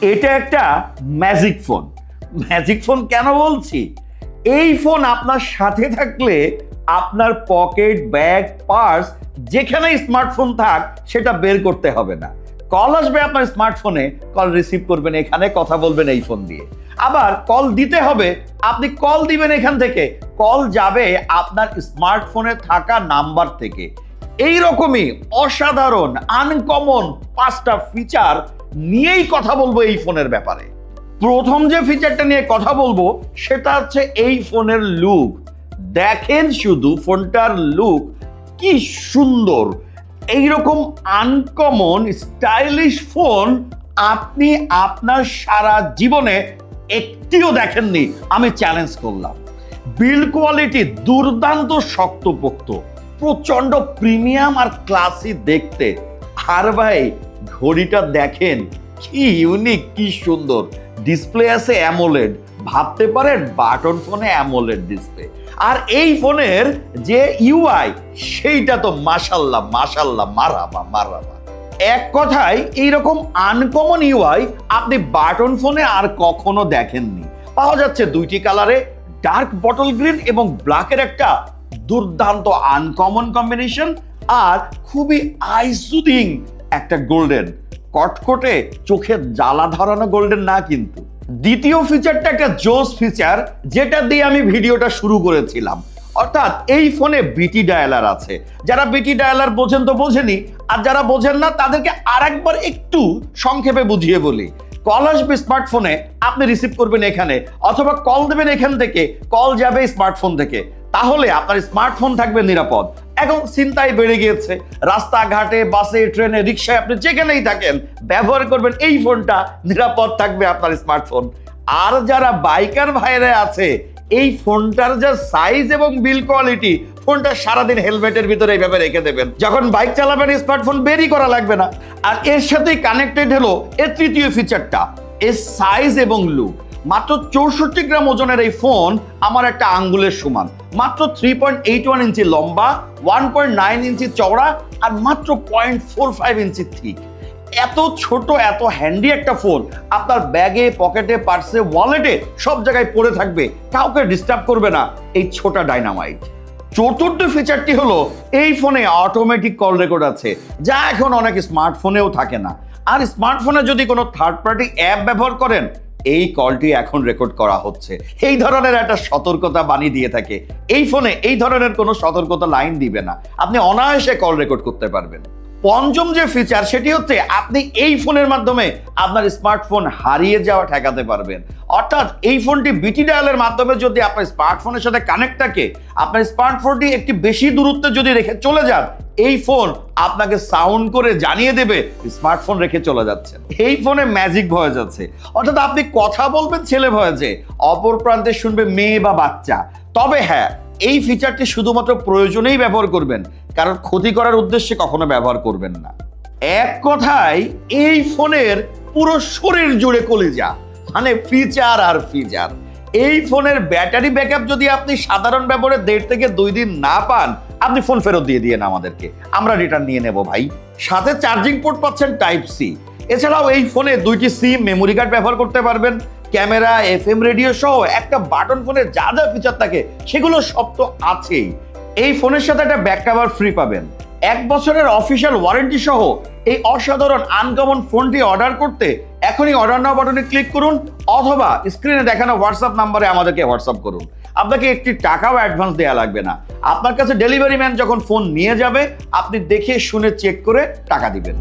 এটা একটা magic phone. Magic phone কেন বলছি? এই ফোন আপনার সাথে থাকলে আপনার পকেট, ব্যাগ, পার্স যেখানেই স্মার্টফোন থাক সেটা বের করতে হবে না। কল আসবে আপনার স্মার্টফোনে, কল রিসিভ করবেন এখানে, কথা বলবেন এই ফোন দিয়ে। আবার কল দিতে হবে, আপনি কল দিবেন এখান থেকে, কল যাবে আপনার স্মার্টফোনে থাকা নাম্বার থেকে। এই রকমই অসাধারণ আনকমন 5টা ফিচার নিয়েই কথা বলবো এই ফোনের ব্যাপারে। প্রথম যে ফিচারটা নিয়ে কথা বলবো সেটা হচ্ছে এই ফোনের লুক। দেখেন শুধু ফোনটার লুক কি সুন্দর। এইরকম আনকমন স্টাইলিশ ফোন আপনি আপনার সারা জীবনে একটিও দেখেননি, আমি চ্যালেঞ্জ করলাম। বিল্ড কোয়ালিটি দুর্দান্ত শক্তপোক্ত, প্রচন্ড প্রিমিয়াম আর ক্লাসি দেখতে। আর ভাই ঘড়িটা দেখেন কি ইউনিক, কি সুন্দর। ডিসপ্লে আছে অ্যামোলেড, ভাবতে পারেন বাটন ফোনে অ্যামোলেড ডিসপ্লে। আর এই ফোনের যে ইউআই সেইটা তো মাশাল্লাহ মাশাল্লাহ, মারহাবা মারহাবা। এক কথায় এইরকম আনকমন ইউআই আপনি বাটন ফোনে আর কখনো দেখেননি। পাওয়া যাচ্ছে দুইটি কালারে, ডার্ক বটল গ্রিন এবং ব্ল্যাকের একটা দুর্দান্ত আনকমন কম্বিনেশন, আর খুবই আই সুদিং একটা গোল্ডেন, কটকটে চোখে জ্বালা ধরানো গোল্ডেন না কিন্তু। দ্বিতীয় ফিচারটা একটা জোস ফিচার, যেটা দিয়ে আমি ভিডিওটা শুরু করেছিলাম। অর্থাৎ এই ফোনে বিটি ডায়ালার আছে। যারা বিটি ডায়ালার বোঝেন তো বোঝেনি, আর যারা বোঝেন না তাদেরকে আরেকবার একটু সংক্ষেপে বুঝিয়ে বলি। কল আসবে স্মার্টফোনে, আপনি রিসিভ করবেন এখানে, অথবা কল দেবেন এখান থেকে, কল যাবে স্মার্টফোন থেকে। তাহলে আপনার স্মার্টফোন থাকবে নিরাপদ। এখন চিন্তাই বেড়ে গিয়েছে, রাস্তাঘাটে, বাসে, ট্রেনে, রিক্সায় আপনি যেখানেই থাকেন ব্যবহার করবেন এই ফোনটা, নিরাপদ থাকবে আপনার স্মার্টফোন। আর যারা বাইকার ভাইরা আছে, এই ফোনটার যা সাইজ এবং বিল্ড কোয়ালিটি, ফোনটা সারাদিন হেলমেটের ভিতরে এইভাবে রেখে দেবেন, যখন বাইক চালাবেন স্মার্টফোন বেরই করা লাগবে না। আর এর সাথেই কানেক্টেড হলো এর তৃতীয় ফিচারটা, এর সাইজ এবং লুক। মাত্র 64 গ্রাম ওজনের এই ফোন আমার একটা আঙ্গুলের সমান, মাত্র 3.81 ইঞ্চি লম্বা, 1.9 ইঞ্চি চওড়া, আর মাত্র 0.45 ইঞ্চি থিক। এত ছোট, এত হ্যান্ডি একটা ফোন আপনার ব্যাগে, পকেটে, পার্সে, ওয়ালেটে সব জায়গায় পড়ে থাকবে, কাউকে ডিস্টার্ব করবে না এই ছোট ডাইনামাইট। চতুর্থ ফিচারটি হলো এই ফোনে অটোমেটিক কল রেকর্ড আছে, যা এখন অনেক স্মার্টফোনেও থাকে না। আর স্মার্টফোনে যদি কোনো থার্ড পার্টি অ্যাপ ব্যবহার করেন, এই কলটি এখন রেকর্ড করা হচ্ছে, এই ধরনের একটা সতর্কতা বাণী দিয়ে থাকে। এই ফোনে এই ধরনের কোনো সতর্কতা লাইন দিবে না, আপনি অনায়াসে কল রেকর্ড করতে পারবেন। পঞ্চম যে ফিচার সেটি হচ্ছে আপনি এই ফোনের মাধ্যমে আপনার স্মার্টফোন হারিয়ে যাওয়া ঠেকাতে পারবেন। অর্থাৎ এই ফোনটি বিটি ডায়ালের মাধ্যমে যদি আপনার স্মার্টফোনের সাথে কানেক্ট থাকে, আপনার স্মার্টফোনটি একটি বেশি দূরত্বে যদি রেখে চলে যান, এই ফোন আপনাকে সাউন্ড করে জানিয়ে দেবে স্মার্টফোন রেখে চলে যাচ্ছেন। এই ফোনে ম্যাজিক ভয়েস আছে, অর্থাৎ আপনি কথা বলবেন ছেলে ভয়েসে, অপর প্রান্তে শুনবে মেয়ে বা বাচ্চা। তবে হ্যাঁ, এই ফিচারটি শুধুমাত্র প্রয়োজনেই ব্যবহার করবেন, কারণ ক্ষতি করার উদ্দেশ্যে কখনো ব্যবহার করবেন না। এক কথায় এই ফোনের পুরো শরীর জুড়ে কলিজা, মানে ফিচার আর ফিচার। এই ফোনের ব্যাটারি ব্যাকআপ যদি আপনি সাধারণ ব্যবহারে 1.5 থেকে 2 দিন না পান, আপনি ফোন ফেরত দিয়ে দিয়েন আমাদেরকে, আমরা রিটার্ন নিয়ে নেব ভাই। সাথে চার্জিং পোর্ট পাচ্ছেন টাইপ সি। এছাড়াও এই ফোনে 2টি সিম, মেমোরি কার্ড ব্যবহার করতে পারবেন। ক্যামেরা, এফএম রেডিও সহ একটা বাটন ফোনে যা যা ফিচার থাকে সেগুলো সব তো আছেই। এই ফোনের সাথে একটা ব্যাক কভার ফ্রি পাবেন। 1 বছরের অফিসিয়াল ওয়ারেন্টি সহ এই অসাধারণ আনকমন ফোনটি অর্ডার করতে এখনই অর্ডার নাও বাটনে ক্লিক করুন, অথবা স্ক্রিনে দেখানো হোয়াটসঅ্যাপ নাম্বারে আমাদেরকে হোয়াটসঅ্যাপ করুন। আপনাকে একটি টাকাও অ্যাডভান্স দেওয়া লাগবে না। আপনার কাছে ডেলিভারি ম্যান যখন ফোন নিয়ে যাবে, আপনি দেখে শুনে চেক করে টাকা দিবেন।